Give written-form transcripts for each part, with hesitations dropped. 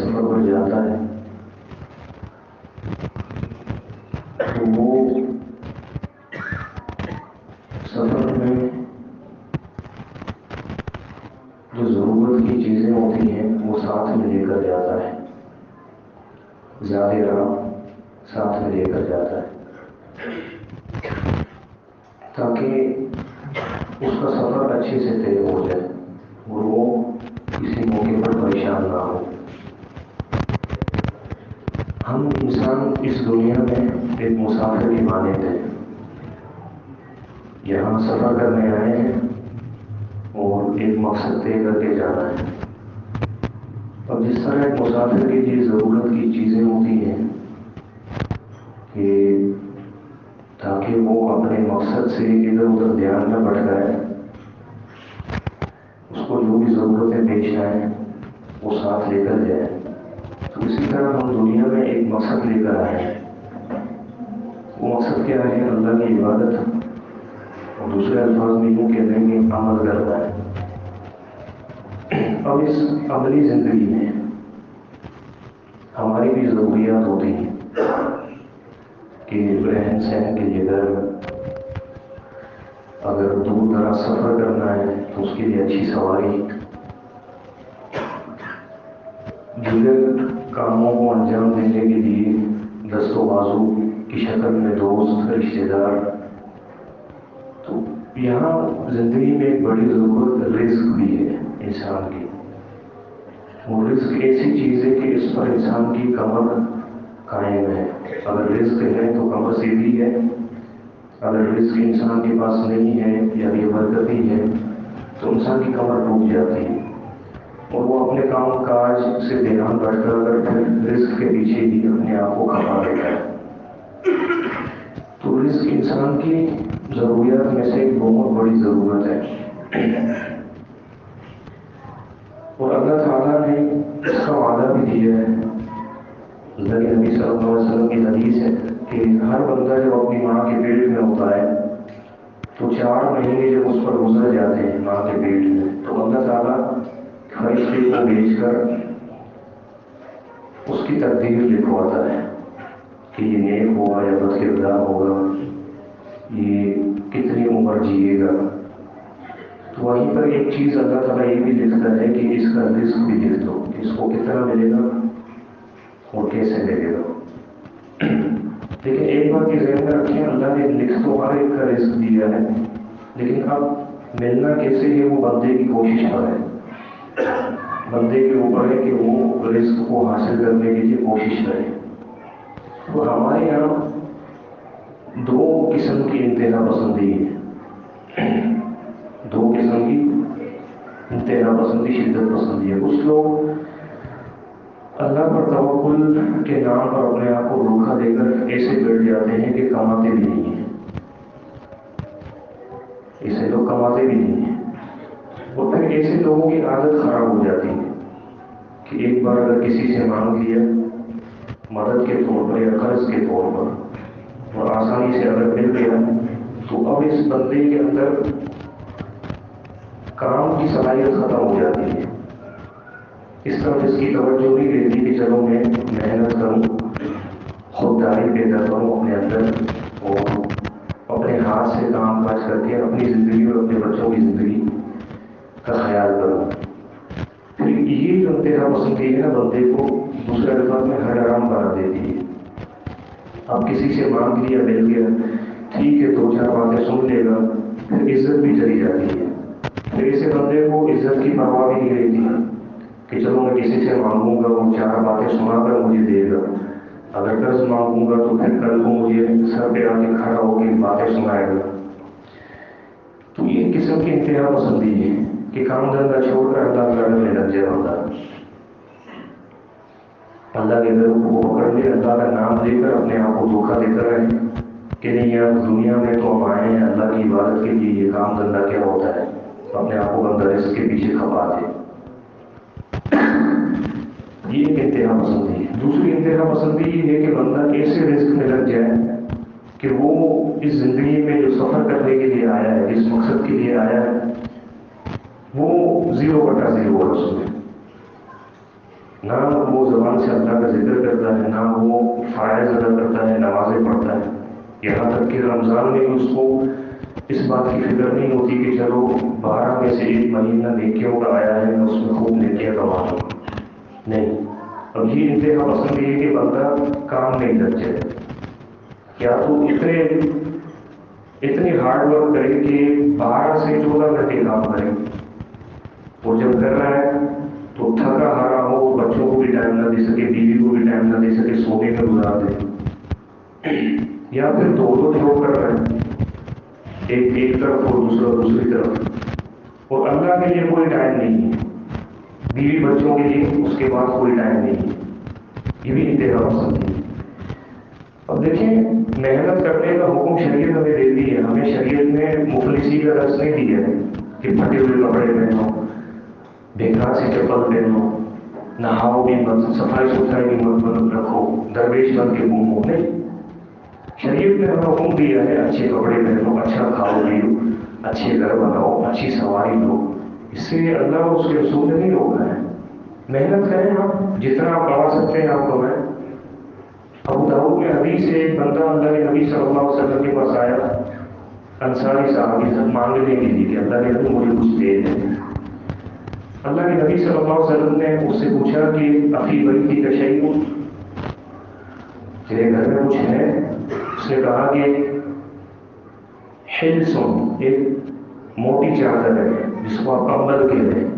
سفر پر جاتا ہے تو وہ سفر میں جو ضرورت کی چیزیں ہوتی ہیں وہ ساتھ میں لے کر جاتا ہے، زیادہ راہ ساتھ میں لے کر جاتا ہے تاکہ اس کا سفر اچھے سے طے ہو جائے اور وہ کسی موقع پر پریشان نہ ہو۔ ہم انسان اس دنیا میں ایک مسافر کی مانند ہیں، یہاں سفر کرنے آئے ہیں اور ایک مقصد طے کر کے جانا ہے۔ اب جس طرح ایک مسافر کے لیے ضرورت کی چیزیں ہوتی ہیں کہ تاکہ وہ اپنے مقصد سے ادھر ادھر دھیان نہ بھٹکائے، اس کو جو بھی ضرورتیں پیش آئیں وہ ساتھ لے کر جائے، تو اسی طرح ہم دنیا میں ایک مقصد لے کر آئے ہیں۔ وہ مقصد کیا ہے؟ اللہ کی عبادت، اور دوسرے الفاظ میں یوں کہتے ہیں کہ عمل کرنا ہے۔ اب اس عملی زندگی میں ہماری بھی ضروریات ہوتی ہیں کہ رہن سہن کی جگہ، اگر دور دراز سفر کرنا ہے تو اس کے لیے اچھی سواری، دیگر کاموں کو انجام دینے کے لیے دست و بازو کی شکل میں دوست، رشتہ دار۔ تو یہاں زندگی میں ایک بڑی ضرورت رزق بھی ہے انسان کی۔ وہ رزق ایسی چیز ہے کہ اس پر انسان کی کمر قائم ہے۔ اگر رزق ہے تو کمر سیدھی ہے، اگر رزق انسان کے پاس نہیں ہے یا بے برکتی ہے تو انسان کی کمر ٹوٹ جاتی ہے اور وہ اپنے کام کاج سے دھیان بھٹکا کر پھر رزق کے پیچھے ہی اپنے آپ کو کھپا دیتا ہے۔ تو رزق انسان کی ضروریات میں سے ایک بہت بڑی ضرورت ہے، اور اللہ تعالیٰ نے اس کا وعدہ بھی دیا ہے۔ اللہ کے نبی صلی اللہ علیہ وسلم کی حدیث ہے کہ ہر بندہ جب اپنی ماں کے پیٹ میں ہوتا ہے تو 4 مہینے جب اس پر گزر جاتے ہیں ماں کے پیٹ میں، تو اللہ تعالیٰ فرشتے کو بھیج کر اس کی تقدیر لکھواتا ہے کہ یہ نیک ہوگا یا بد کردار ہوگا، یہ کتنی عمر جیے گا۔ تو وہیں پر ایک چیز اللہ تعالیٰ یہ بھی لکھتا ہے کہ اس کا رزق بھی لکھ دو، اس کو کتنا ملے گا اور کیسے ملے گا۔ لیکن ایک بات کی ذہن میں رکھیں، اللہ نے لکھ تو ہر ایک کا رزق دیا ہے، لیکن اب ملنا کیسے ہے وہ بندے کی کوشش پر ہے، بندے کے اوپر ہے کہ وہ رزق کو حاصل کرنے کے لیے کوشش کرے۔ تو ہمارے یہاں 2 قسم کی انتہا پسندی ہے، 2 قسم کی انتہا پسندی، شدت پسندی ہے۔ کچھ لوگ اللہ پر توکل کے نام پر اپنے آپ کو دھوکہ دے کر ایسے بیٹھ جاتے ہیں کہ کماتے بھی نہیں ہیں، ایسے لوگ کماتے بھی نہیں ہیں، اور پھر ایسے لوگوں کی عادت خراب ہو جاتی ہے کہ ایک بار اگر کسی سے مانگ لیا مدد کے طور پر یا قرض کے طور پر اور آسانی سے اگر مل گیا تو اب اس بندے کے اندر کام کی صلاحیت ختم ہو جاتی ہے، اس طرف اس کی توجہ نہیں رہتی کہ چلو میں محنت کروں، خودداری پیدا کروں اپنے اندر اور اپنے ہاتھ سے کام کاج کر کے اپنی زندگی اور اپنے بچوں کی زندگی کا خیال کروں۔ پھر یہ جو انتہا پسندی ہے نا بندے کو دوسرے الفاظ میں ہر آرام بنا دیتی ہے۔ اب کسی سے مانگ لیا مل گیا، ٹھیک ہے 2-4 باتیں سن لے گا، پھر عزت بھی چلی جاتی ہے۔ پھر ایسے بندے کو عزت کی پرواہ بھی نہیں رہتی کہ چلو میں کسی سے مانگوں گا وہ 4 باتیں سنا کر مجھے دے گا، اگر قرض مانگوں گا تو پھر کل کو مجھے سر پہ آ کے کھڑا ہو کے باتیں سنائے گا۔ تو یہ قسم کی انتہا پسندی ہے کہ کام دھندہ چھوڑ کر اللہ تعالیٰ میں لگ جائے بندہ، اللہ کے در کو پکڑ لے، اللہ کا نام لے کر اپنے آپ کو دھوکہ دیتا رہے کہ نہیں یار دنیا میں تو ہم آئے ہیں اللہ کی عبادت کے لیے، یہ کام دھندہ کیا ہوتا ہے، اپنے آپ کو بندہ رزق کے پیچھے کھپا دے۔ یہ ایک انتہا پسندی ہے۔ دوسری انتہا پسندی یہ ہے کہ بندہ ایسے رزق میں لگ جائے کہ وہ اس زندگی میں جو سفر کرنے کے لیے آیا ہے، جس مقصد کے لیے آیا ہے، وہ 0/0 ہے اس میں۔ نہ وہ زبان سے اللہ کا ذکر کرتا ہے، نہ وہ فرائض ادا کرتا ہے، نمازیں پڑھتا ہے، یہاں تک کہ رمضان میں بھی اس کو اس بات کی فکر نہیں ہوتی کہ چلو 12 میں سے ایک مہینہ نیکیوں کا آیا ہے، میں اس میں خوب نیکیاں کما لوں. نہیں. اب یہ انتہا پسند یہ ہے کہ بندہ کام نہیں لگ جائے، یا تو اتنی ہارڈ ورک کرے کہ 12 سے 14 گھنٹے کام کرے، اور جب کر رہا ہے تو تھکا ہارا ہو، بچوں کو بھی ٹائم نہ دے سکے، بیوی کو بھی ٹائم نہ دے سکے، سونے میں گزار دے. یا پھر دو جاب کر رہا ہے، ایک طرف اور دوسری طرف، اور اللہ کے لیے کوئی ٹائم نہیں ہے، بیوی بچوں کے لیے اس کے بعد کوئی ٹائم نہیں ہے. یہ بھی انتہا پسند ہے. اب دیکھیں، محنت کرنے کا حکم شریعت ہمیں دیتی ہے. ہمیں شریعت میں مفلسی کا درس نہیں دیا ہے کہ پھٹے ہوئے کپڑے پہنو، بیکار سے چپل پہنو، نہاؤ بھی مت، صفائی ستھرائی بھی مت رکھو، درویش بن کے گھومو. نہیں، شریعت نے ہمیں حکم دیا ہے اچھے کپڑے پہنو، اچھا کھاؤ پیو، اچھے گھر بناؤ، اچھی سواری لو. اس سے اللہ اور اس کے رسول نے نہیں روکا ہے. محنت کریں، آپ جتنا آپ کما سکتے ہیں آپ کمائیں. ابو داؤد میں حدیث ہے، ایک بندہ اللہ کے نبی صلی اللہ علیہ وسلم کے پاس آیا، انصاری صحابی سے مانگنے کے لیے کہ اللہ کے نبی مجھے کچھ دے دیں. اللہ کے نبی صلی اللہ علیہ وسلم نے اس سے پوچھا کہ افی بیتی کا شیء، تیرے گھر میں کچھ ہے؟ اس نے کہا کہ حلسن، ایک موٹی چادر ہے جس کو آپ کمبل کہتے ہیں،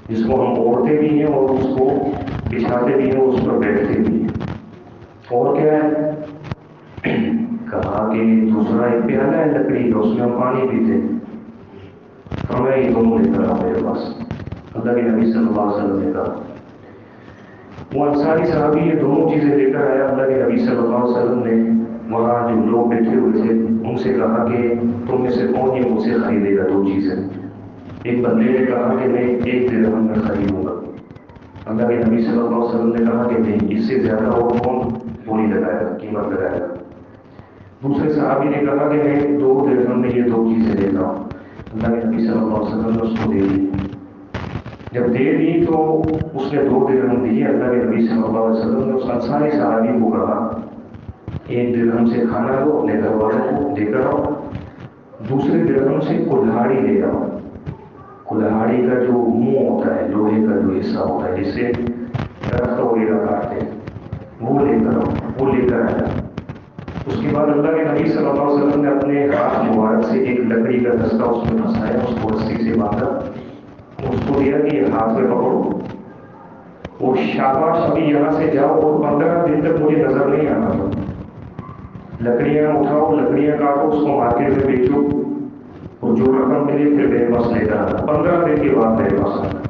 جس کو ہم اوڑھتے بھی ہیں اور اس کو بچھاتے بھی ہیں، اس پر بیٹھتے بھی ہیں. اور کیا ہے؟ کہا کہ دوسرا ایک پیالہ ہے لکڑی کا، اس میں ہم پانی پیتے. ہمیں یہ دونوں لے کر آؤ میرے پاس. اللہ کے نبی صلی اللہ علیہ وسلم نے کہا. وہ انصاری صحابی یہ دونوں چیزیں لے کر آیا. اللہ کے نبی صلی اللہ علیہ وسلم نے وہاں جو لوگ بیٹھے ہوئے تھے ان سے کہا کہ تم میں سے کون یہ مجھ سے خریدے گا دو چیزیں؟ ایک بندے نے کہا کہ میں 1 درہم میں خریدوں گا. اللہ کے نبی صلی اللہ علیہ وسلم نے کہا کہ نہیں، اس سے زیادہ اور کون بولی لگائے گا، قیمت لگائے گا. دوسرے صحابی نے کہا کہ میں 2 درہم میں یہ 2 چیزیں دیتا ہوں. اللہ کے نبی صلی اللہ علیہ وسلم نے اس کو دے دی. جب دے دی تو اس نے 2 درہم دیے. اللہ کے نبی صلی اللہ علیہ وسلم نے اس انصاری صحابی کو کہا 1 درہم سے کھانا لو، اپنے گھر والوں کو دے کر آؤ، دوسرے درہم سے کلہاڑی لے آؤ. کلہاڑی کا جو منہ ہوتا ہے، لوہے کا جو حصہ ہوتا ہے جس سے درخت وغیرہ کاٹتے ہیں، وہ لے کر آؤ. وہ لے کر آیا. اس کے بعد اللہ کے نبی صلی اللہ علیہ وسلم نے اپنے ہاتھ مبارک سے ایک لکڑی کا دستہ اس میں پھنسایا، اس کو رسی سے باندھا، اس کو دیا کہ یہ ہاتھ میں پکڑو اور شاباش ابھی یہاں سے جاؤ اور 15 دن تک مجھے نظر نہیں آنا تھا. لکڑیاں اٹھاؤ، لکڑیاں کاٹو، اس کو مارکیٹ میں بیچو، اور جو رقم ملے پھر میرے پاس لے کر آنا. 15 دن کے بعد میرے پاس آنا،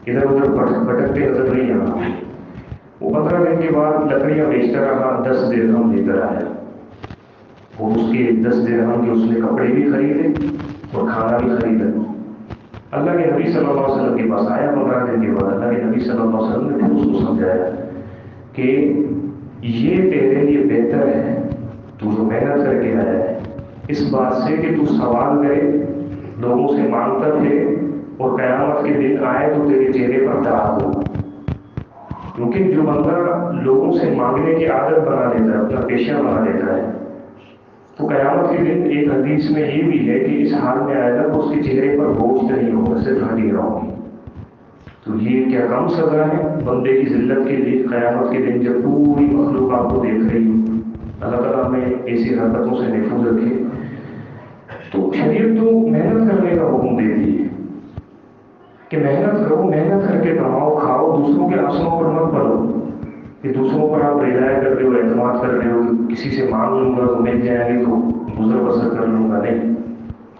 ادھر ادھر بھٹکتے نظر نہیں آنا. وہ 15 دن کے بعد لکڑیاں بیچتا رہا، 10 درہم لے کر آیا. اور اس کے 10 درہم کے اس نے کپڑے بھی خریدے اور کھانا بھی خریدا. اللہ کے نبی صلی اللہ علیہ وسلم کے پاس آیا 15 دن کے بعد. اللہ کے نبی صلی اللہ علیہ وسلم نے پھر اس کو سمجھایا کہ یہ تیرے لیے بہتر ہے، تو جو محنت کر کے آیا ہے، اس بات سے کہ تو سوال کرے، لوگوں سے مانگتا پھرے، اور قیامت کے دن آئے تو تیرے چہرے پر داغ ہو. کیونکہ جو بندہ لوگوں سے مانگنے کی عادت بنا لیتا ہے، اپنا پیشہ بنا لیتا ہے، تو قیامت کے دن ایک حدیث میں یہ بھی ہے کہ اس حال میں آئے گا تو اس کے چہرے پر بوجھ نہیں ہوگا، صرف ہڈیاں ہوں گی. تو یہ کیا کم سزا ہے بندے کی ذلت کے لیے قیامت کے دن جب پوری مخلوق آپ کو دیکھ رہی ہو. اللہ تعالیٰ ہمیں ایسی حرکتوں سے محفوظ رکھے. تو شریعت تو محنت کرنے کا حکم دیتی ہے کہ محنت کرو، محنت کر کے کماؤ، کھاؤ، دوسروں کے آنسوؤں پر مت پڑو کہ دوسروں پر آپ رعایت کر رہے ہو، اعتماد کر رہے ہو، کسی سے مانگ لوں گا تو مل جائیں گے تو گزر بسر کر لوں گا. نہیں،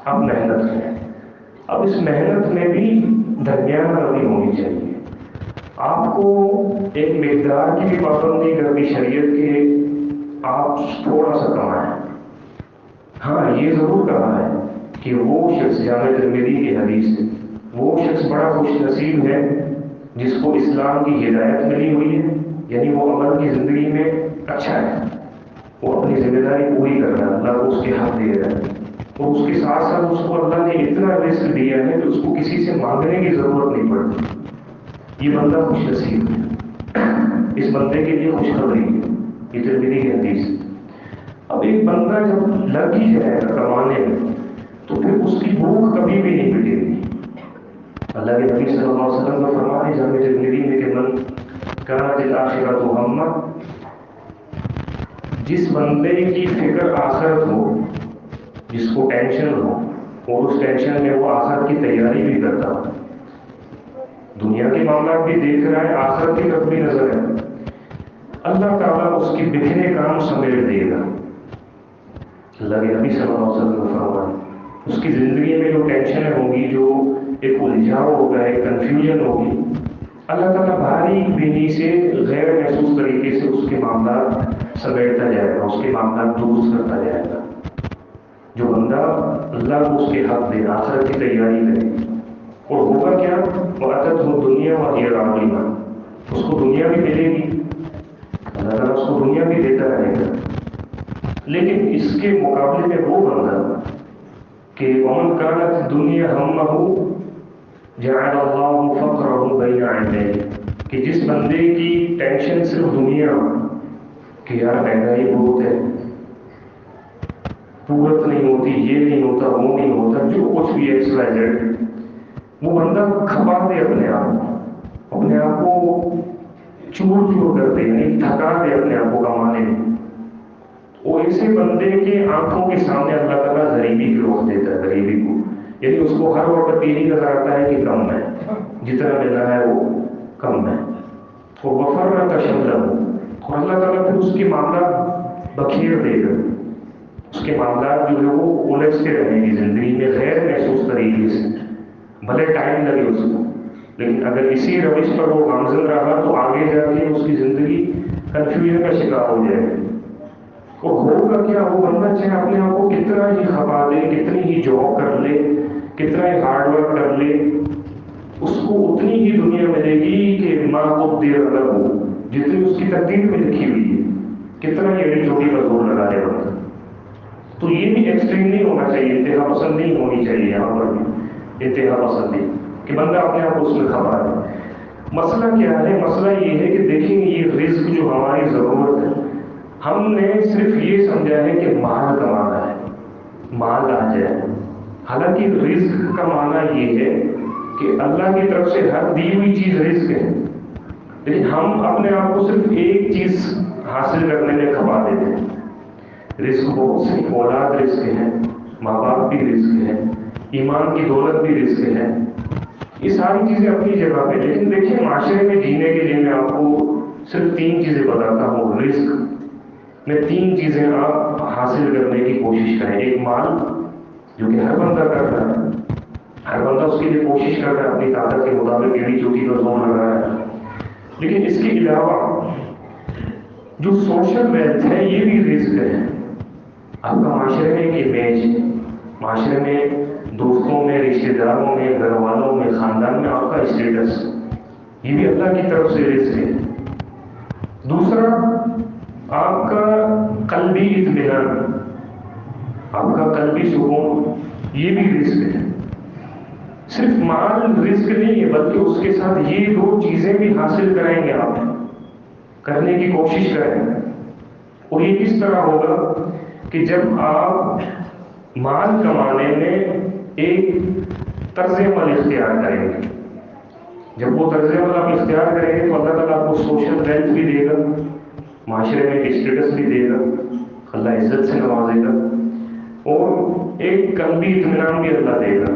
اب محنت کریں. اب اس محنت میں بھی درمیانہ روی ہونی چاہیے. آپ کو ایک مقدار کی بھی پابندی کرنی شریعت کے، آپ تھوڑا سا کمائیں. ہاں، یہ ضرور کہا ہے کہ وہ شخص، جامع ترمذی کی حدیث ہے، وہ شخص بڑا خوش نصیب ہے جس کو اسلام کی ہدایت ملی ہوئی ہے، یعنی وہ عمل کی زندگی میں اچھا ہے، وہ اپنی ذمہ داری پوری کر رہا ہے، اللہ کو اس کے حق دے رہا ہے، اور اس کے ساتھ ساتھ اس کو اللہ نے اتنا رزق دیا ہے کہ اس کو کسی سے مانگنے کی ضرورت نہیں پڑتی. یہ بندہ خوش نصیب ہے، اس بندے کے لیے خوشخبری ہے، یہ ترمذی کی حدیث۔ اب ایک بندہ جب لگ ہی جائے گا کمانے میں تو پھر اس کی بھوک کبھی بھی نہیں مٹے گی۔ اللہ کے نبی صلی اللہ علیہ وسلم نے فرمایا جامع ترمذی میں کہ من کانت الآخرۃ ہمہ، جس بندے کی فکر آخرت ہو، جس کو ٹینشن ہو اور اس ٹینشن میں وہ آخرت کی تیاری بھی کرتا ہو، دنیا کے معاملات بھی دیکھ رہا ہے، آخرت کی طرف بھی نظر ہے، اللہ تعالیٰ اس کے بکھرے کام سمیٹ دے گا۔ اللہ کے نبی صلی اللہ علیہ وسلم نے فرمایا اس کی زندگی میں جو ٹینشنیں ہوں گی، جو ایک الجھاؤ ہوگا، ایک کنفیوژن ہوگی، اللہ تعالیٰ باریک بینی سے غیر محسوس طریقے سے اس کے معاملات سمیٹتا جائے گا، اس کے معاملات درست کرتا جائے گا۔ جو بندہ اللہ کو اس کے حق دے، آخرت کی تیاری کرے، اور ہوگا کیا، وَأَتَتْهُ الدُّنْيَا وَهِيَ رَاغِمَةٌ، اس کو دنیا بھی ملے گی، اللہ تعالیٰ اس کو دنیا بھی دیتا رہے گا۔ لیکن اس کے مقابلے میں وہ بندہ کہ وَمَنْ كَانَتِ الدُّنْيَا هَمَّهُ جَعَلَ اللَّهُ فَقْرَهُ بَيْنَ عَيْنَيْهِ، کہ جس بندے کی ٹینشن صرف دنیا کہ یار مہنگائی بہت ہے، پورت نہیں ہوتی، یہ نہیں ہوتا، وہ نہیں ہوتا، جو کچھ بھی ایکس وائی زیڈ، وہ بندہ کھپا دے اپنے آپ کو چور کر دے، یعنی تھکا دے اپنے آپ کو کمانے میں، وہ ایسے بندے کے آنکھوں کے سامنے اللہ تعالیٰ غریبی کی روک دیتا ہے، غریبی کو، یعنی اس کو ہر وقت یہ نہیں نظر آتا ہے کہ کم ہے، جتنا مل رہا ہے وہ کم ہے، وہ وفر شملہ ہو، اور اللہ تعالیٰ پھر اس کے معاملات بکھیر دے گا، اس کے معاملات جو ہے وہ الجھتے رہیں گی زندگی میں غیر محسوس طریقے سے، بھلے ٹائم لگے اس کو، لیکن اگر اسی روش پر وہ گامزن رہا تو آگے جا کے اس کی زندگی کنفیوژن کا شکار ہو جائے گی۔ اور ہوگا کیا، وہ بندہ چاہے اپنے آپ کو کتنا ہی کھپا دے، کتنی ہی جاب کر لے، کتنا ہی ہارڈ ورک کر لے، اس کو اتنی ہی دنیا ملے گی کہ ماں کو دیر الگ ہو، جتنی اس کی تقدیر میں لکھی ہوئی ہے، کتنا ہی ایڑی چوٹی پر زور لگا لے بندہ۔ تو یہ بھی ایکسٹریم نہیں ہونا چاہیے، انتہا پسند نہیں ہونی چاہیے، یہاں پر بھی انتہا پسندی کہ بندہ اپنے آپ کو اس میں کھپا دے۔ مسئلہ کیا ہے؟ مسئلہ یہ ہے کہ دیکھیں یہ رزق جو ہماری ضرورت ہے، ہم نے صرف یہ سمجھا ہے کہ مال کمانا ہے، مال آ جائے، حالانکہ رزق کا معنی یہ ہے کہ اللہ کی طرف سے ہر دی ہوئی چیز رزق ہے، لیکن ہم اپنے آپ کو صرف ایک چیز حاصل کرنے میں کھپا دیتے ہیں۔ رزق بہت سی، اولاد رزق ہے، ماں باپ بھی رزق ہے، ایمان کی دولت بھی رزق ہے، یہ ساری چیزیں اپنی جگہ پہ، لیکن دیکھیں معاشرے میں جینے کے لیے میں آپ کو صرف 3 چیزیں بتاتا ہوں۔ رزق میں 3 چیزیں آپ حاصل کرنے کی کوشش کریں۔ ایک مال، جو کہ ہر بندہ کر رہا ہے، ہر بندہ اس کے لیے کوشش کر رہا ہے، اپنی طاقت کے مطابق ایڑی چوٹی پر زور لگ رہا ہے، لیکن اس کے علاوہ جو سوشل ویلتھ ہے یہ بھی رزق ہے۔ آپ کا معاشرے میں ایک امیج، معاشرے میں، دوستوں میں، رشتہ داروں میں، گھر والوں میں، خاندان میں آپ کا اسٹیٹس، یہ بھی اللہ کی طرف سے رزق ہے۔ دوسرا، آپ کا قلبی اطمینان، آپ کا قلبی سکون، یہ بھی رزق ہے۔ صرف مال رزق نہیں ہے، بلکہ اس کے ساتھ یہ 2 چیزیں بھی حاصل کریں گے، آپ کرنے کی کوشش کریں گے۔ اور یہ کس طرح ہوگا کہ جب آپ مال کمانے میں ایک طرز عمل اختیار کریں گے، جب وہ طرز عمل آپ اختیار کریں گے تو اللہ تعالیٰ آپ کو سوشل ویلتھ بھی دے گا، معاشرے میں ایک اسٹیٹس بھی دے گا، اللہ عزت سے نوازے گا، اور ایک قلبی اطمینان بھی اللہ دے گا،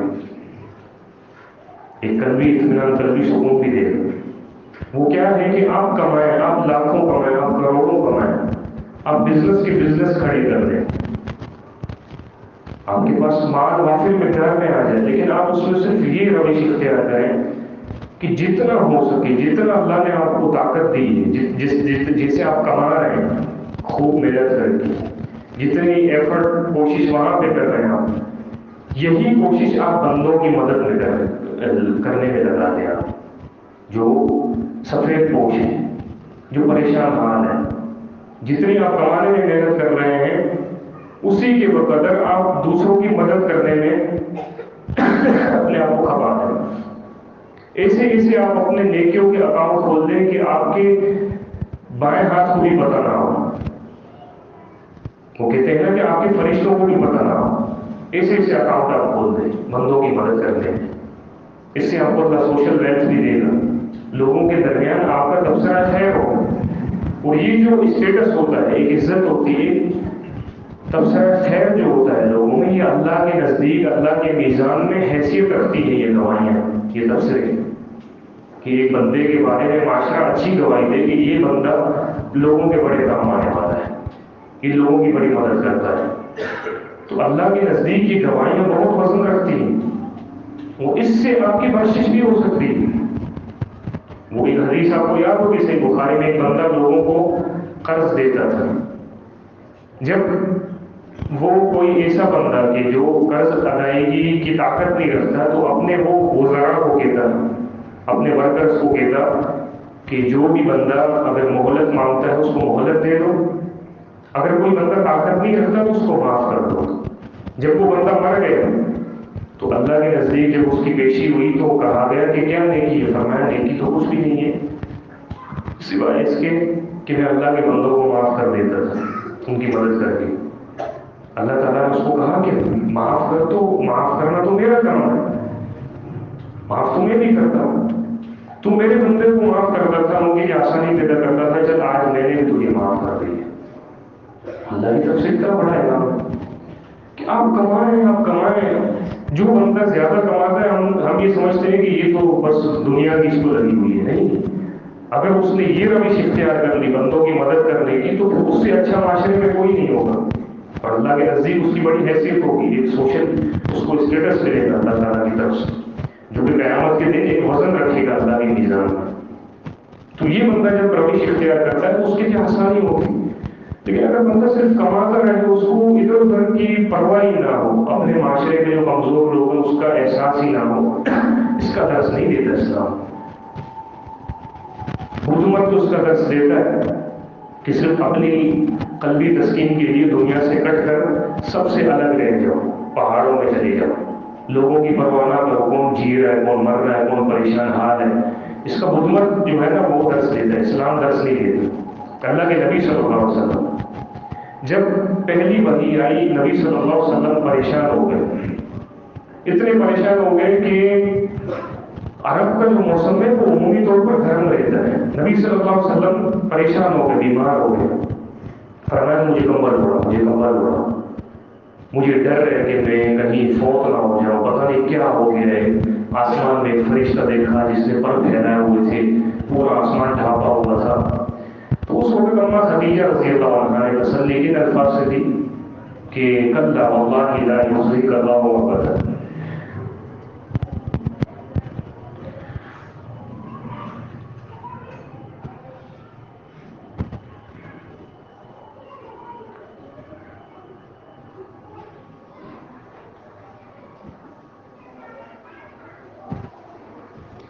ایک قلبی اطمینان، قلبی سکون بھی دے گا۔ وہ کیا ہے کہ آپ کمائیں، آپ لاکھوں کمائیں، آپ کروڑوں کمائیں، آپ بزنس کی بزنس کھڑی کر دیں، آپ کے پاس مال وافر مقدار میں آ جائے، لیکن آپ اس میں صرف یہ روش اختیار کریں کہ جتنا ہو سکے، جتنا اللہ نے آپ کو طاقت دی ہے، جیسے آپ کما رہے ہیں خوب محنت کر کے، جتنی ایفرٹ کوشش وہاں پہ کر رہے ہیں آپ، یہی کوشش آپ بندوں کی مدد میں کرنے میں لگا دیں، آپ جو سفید پوش ہیں، جو پریشان حال ہیں، جتنی آپ کمانے میں محنت کر رہے ہیں اسی کے بقدر آپ دوسروں کی مدد کرنے میں اپنے آپ کو کھپا دیں۔ ایسے ایسے آپ اپنے نیکیوں کے اکاؤنٹ کھول دیں کہ آپ کے بائیں ہاتھ کو بھی پتہ نہ ہو. وہ کہتے ہیں نا کہ آپ کے فرشتوں کو بھی پتہ نہ ہو. ایسے ایسے اکاؤنٹ آپ کھول دیں بندوں کی مدد کر دیں. اس سے آپ کو اللہ سوشل ویلتھ بھی دے گا. لوگوں کے درمیان آپ کا تبصرہ خیر ہو. اور یہ جو اسٹیٹس ہوتا ہے، ایک عزت ہوتی ہے، تبصرہ خیر جو ہوتا ہے لوگوں میں، یہ اللہ کے نزدیک اللہ کے میزان میں حیثیت رکھتی ہے. یہ گواہیاں، یہ تبصرے کہ ایک بندے کے بارے میں معاشرہ اچھی گواہی دے کہ یہ بندہ لوگوں کے بڑے کام آنے والا ہے، یہ لوگوں کی بڑی مدد کرتا ہے. تو اللہ کے نزدیک یہ گواہیاں بہت وزن رکھتی ہیں. وہ اس سے آپ کی بخشش بھی ہو سکتی ہے. وہ ایک حدیث آپ کو یاد ہوگی صحیح بخاری میں، ایک بندہ لوگوں کو قرض دیتا تھا. جب وہ کوئی ایسا بندہ کہ جو قرض ادائیگی کی طاقت نہیں رکھتا، تو اپنے وہ وزراء کو کہتا، اپنے ورکرز کو کہتا کہ جو بھی بندہ اگر مہلت مانگتا ہے اس کو مہلت دے دو، اگر کوئی بندہ طاقت نہیں رکھتا تو اس کو معاف کر دو. جب وہ بندہ مر گیا تو اللہ کے نزدیک جب اس کی پیشی ہوئی تو کہا گیا کہ کیا نیکی ہے؟ فرمایا نیکی تو کچھ بھی نہیں ہے سوائے اس کے کہ میں اللہ کے بندوں کو معاف کر دیتا تھا ان کی مدد کر کے. اللہ تعالیٰ نے اس کو کہا کہ معاف کر دو، معاف کرنا تو میرا کام ہے، معاف تو میں بھی کرتا ہوں. تو میرے بندے کو معاف کرتا تھا، مجھے آسانی پیدا کرتا تھا، چل آج میں نے بھی تجھے معاف کر دیا. اللہ کی طرف سے اتنا بڑا انعام ہے کہ آپ کمائیں. جو بندہ زیادہ کماتا ہے ہم یہ سمجھتے ہیں کہ یہ تو بس دنیا کی اس کو لگی ہوئی ہے. نہیں، اگر اس نے یہ روش اختیار کر لی بندوں کی مدد کرنے کی تو پھر اس سے اچھا معاشرے میں کوئی نہیں ہوگا. اور اللہ کے نزدیک اس کی بڑی حیثیت ہوگی، ایک سوشل اس کو اسٹیٹس ملے گا اللہ تعالیٰ کی طرف سے، جو کہ قیامت کے دن ایک وزن رکھے گا اللہ کے میزان میں. تو یہ بندہ جب روش اختیار کرتا ہے تو اس کے لیے آسانی ہوگی. لیکن اگر بندہ صرف کماتا رہے، اس کو ادھر ادھر کی پرواہ ہی نہ ہو، اپنے معاشرے کے جو کمزور لوگ ہیں اس کا احساس ہی نہ ہو، اس کا درس نہیں دیتا اسلام. حکومت تو اس کا درس دیتا ہے کہ صرف اپنی قلبی تسکین کے لیے دنیا سے کٹ کر سب سے الگ رہ جاؤ، پہاڑوں میں چلے جاؤ، لوگوں کی پرواہ نہ کرو، کون جی رہا ہے، کون مر رہا ہے، کون پریشان حال ہے. اس کا حکومت جو ہے نا وہ درس دیتا ہے، اسلام درس نہیں دیتا. اللہ کے نبی صلی اللہ علیہ وسلم جب پہلی وحی آئی، نبی صلی اللہ علیہ وسلم پریشان ہو گئے. اتنے پریشان ہو گئے کہ عرب کا جو موسم ہے وہ عمومی طور پر گرم رہتا ہے. نبی صلی اللہ علیہ وسلم پریشان ہو گئے، بیمار ہو گئے. فرمایا مجھے کمبل اڑا، مجھے ڈر ہے کہ میں کہیں فوت نہ ہو جاؤں، پتہ نہیں کیا ہو گیا ہے. آسمان میں ایک فرشتہ دیکھا جس نے پر پھیلائے ہوئے تھے، پورا آسمان ڈھانپا ہوا تھا. تو اس وقت اماں خدیجہ رضی اللہ عنہا نے تسلی کے الفاظ سے دی کہ کلا واللہ لا یخزیک اللہ ابدا.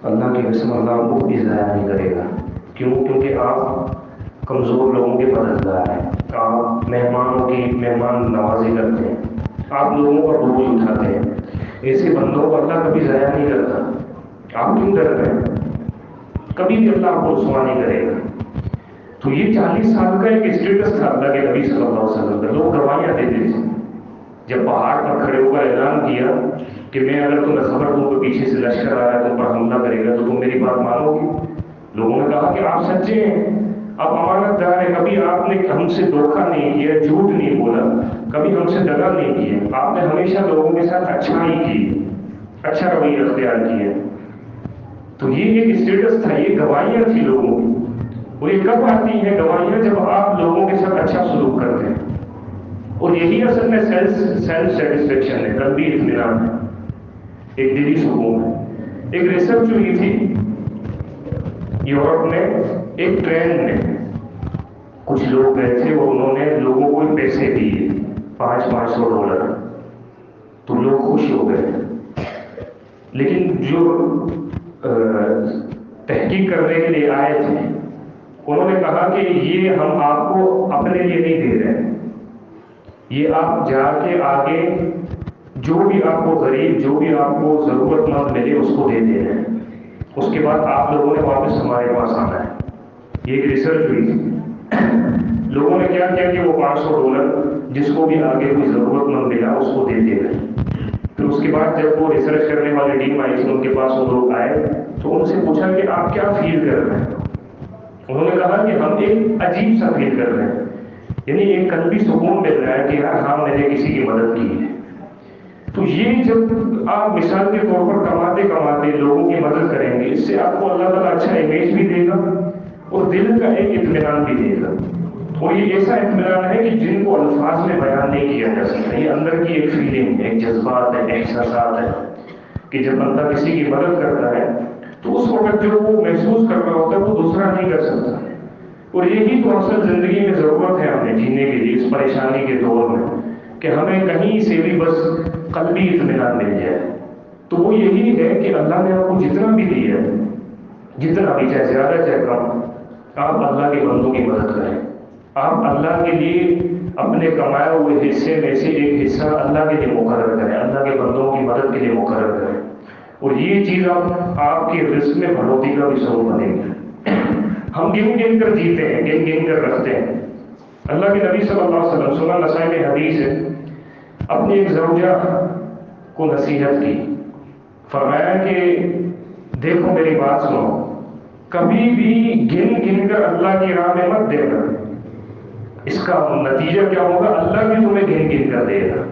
اللہ کی قسم اللہ کو بھی ضائع نہیں کرے گا. کیونکہ آپ کمزور لوگوں کے مددگار ہیں، آپ مہمانوں کی مہمان نوازی کرتے ہیں، آپ لوگوں کا بوجھ اٹھاتے ہیں. ایسے بندوں کو اللہ کبھی ضائع نہیں کرتا. آپ کیوں ڈر رہے ہیں؟ کبھی بھی اللہ آپ کو رسوا نہیں کرے گا. تو یہ 40 سال کا ایک اسٹیٹس تھا اللہ کے نبی صلی اللہ علیہ وسلم کا. لوگ گواہیاں دیتے تھے. جب پہاڑ پر کھڑے ہو کر اعلان کیا کہ میں اگر تمہیں خبر دوں کہ پیچھے سے لشکر آ رہا ہے تم پر حملہ کرے گا تو تم میری بات مانو گی؟ لوگوں نے کہا کہ آپ سچے ہیں، آپ امانت دار ہیں، کبھی آپ نے ہم سے دھوکہ نہیں کیا، جھوٹ نہیں بولا، کبھی ہم سے دغا نہیں کیا، آپ نے ہمیشہ لوگوں کے ساتھ اچھائی کی، اچھا رویہ اختیار کیا. تو یہ ایک اسٹیٹس تھا، یہ گواہیاں تھی لوگوں کی. اور یہ کب آتی ہیں گواہیاں؟ جب آپ لوگوں کے ساتھ اچھا سلوک کرتے ہیں. اور یہی اصل میں سیلف سیٹسفیکشن ہے، قلبی اطمینان ہے، ایک دلی سکون ہے. ایک ریسرچ ہوئی تھی یورپ میں، ایک ٹرین میں کچھ لوگ گئے تھے اور انہوں نے لوگوں کو پیسے دیے $500. تو لوگ خوش ہو گئے. لیکن جو تحقیق کرنے کے لیے آئے تھے انہوں نے کہا کہ یہ ہم آپ کو اپنے لیے نہیں دے رہے ہیں، یہ آپ جا کے آگے جو بھی آپ کو غریب، جو بھی آپ کو ضرورت مند ملے اس کو دے دے رہے ہیں. اس کے بعد آپ لوگوں نے واپس ہمارے پاس آنا ہے. یہ ایک ریسرچ ہوئی تھی. لوگوں نے کیا کیا کہ وہ $500 جس کو بھی آگے کوئی ضرورت مند ملا اس کو دیتے گئے. پھر اس کے بعد جب وہ ریسرچ کرنے والی ٹیم آئی تھی ان کے پاس وہ لوگ آئے تو ان سے پوچھا کہ آپ کیا فیل کر رہے ہیں. انہوں نے کہا کہ ہم ایک عجیب سا فیل کر رہے ہیں، یعنی ایک قلبی سکون مل رہا ہے کہ یار ہاں میں نے کسی کی مدد کی ہے. تو یہ جب آپ مثال کے طور پر کماتے کماتے لوگوں کی مدد کریں گے، اس سے آپ کو اللہ تعالیٰ اچھا امیج بھی دے گا اور دل کا ایک اطمینان بھی دے گا. اور یہ ایسا اطمینان ہے کہ جن کو الفاظ میں بیان نہیں کیا جا سکتا. یہ اندر کی ایک فیلنگ ہے، ایک جذبات ہے، احساسات ہے کہ جب بندہ کسی کی مدد کرتا ہے تو اس وقت جو وہ محسوس کر رہا ہوتا ہے وہ دوسرا نہیں کر سکتا. اور یہی تو اصل زندگی میں ضرورت ہے ہمیں جینے کے لیے اس پریشانی کے دور میں، کہ ہمیں کہیں سے بھی بس قلبی اطمینان مل جائے. تو وہ یہی ہے کہ اللہ نے آپ کو جتنا بھی دیا ہے، جتنا بھی چاہے زیادہ چاہے کم، آپ اللہ کے بندوں کی مدد کریں. آپ اللہ کے لیے اپنے کمائے ہوئے حصے میں سے ایک حصہ اللہ کے لیے مقرر کریں، اللہ کے بندوں کی مدد کے لیے مقرر کریں. اور یہ چیز آپ کے رزق میں بڑھوتری کا بھی سبب بنے گی. ہم گن گن کر جیتے ہیں، گن گن کر رکھتے ہیں. اللہ کے نبی صلی اللہ علیہ وسلم سنن نسائی میں حدیث ہے، اپنی ایک زوجہ کو نصیحت کی، فرمایا کہ دیکھو میری بات سنو، کبھی بھی گن گن کر اللہ کی راہ میں مت دینا. اس کا نتیجہ کیا ہوگا؟ اللہ بھی تمہیں گن گن کر دے گا.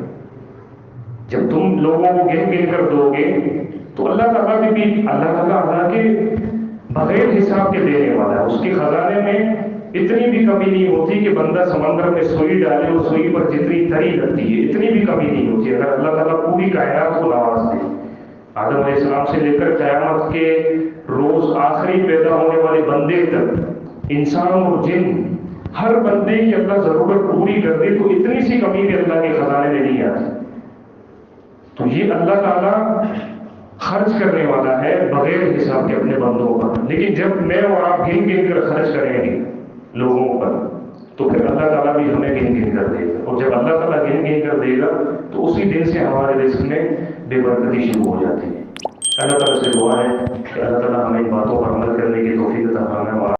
جب تم لوگوں کو گن گن کر دو گے تو اللہ تعالیٰ بھی اللہ تعالیٰ اللہ کے بغیر حساب کے دینے والا ہے. اس کے خزانے میں اتنی بھی کمی نہیں ہوتی کہ بندہ سمندر میں سوئی ڈالے اور سوئی پر جتنی تری لگتی ہے اتنی بھی کمی نہیں ہوتی. اگر اللہ تعالیٰ پوری کائنات کو نواز دے، آدم علیہ السلام سے لے کر قیامت کے روز آخری پیدا ہونے والے بندے تک، انسان اور جن، ہر بندے کی اللہ ضرورت پوری کر دے تو اتنی سی کمی بھی اللہ کے خزانے میں نہیں آتی. تو یہ اللہ تعالیٰ خرچ کرنے والا ہے بغیر حساب کے اپنے بندوں پر. لیکن جب میں اور آپ گن گن کر خرچ کریں گے لوگوں پر تو پھر اللہ تعالیٰ بھی ہمیں گن گن کر دے گا. اور جب اللہ تعالیٰ گن گن کر دے گا تو اسی دن سے ہمارے رزق میں بے برکتی شروع ہو جاتی ہے. اللہ تعالیٰ سے دعا ہے کہ اللہ تعالیٰ ہمیں ان باتوں پر عمل کرنے کی توفیق عطا فرمائے.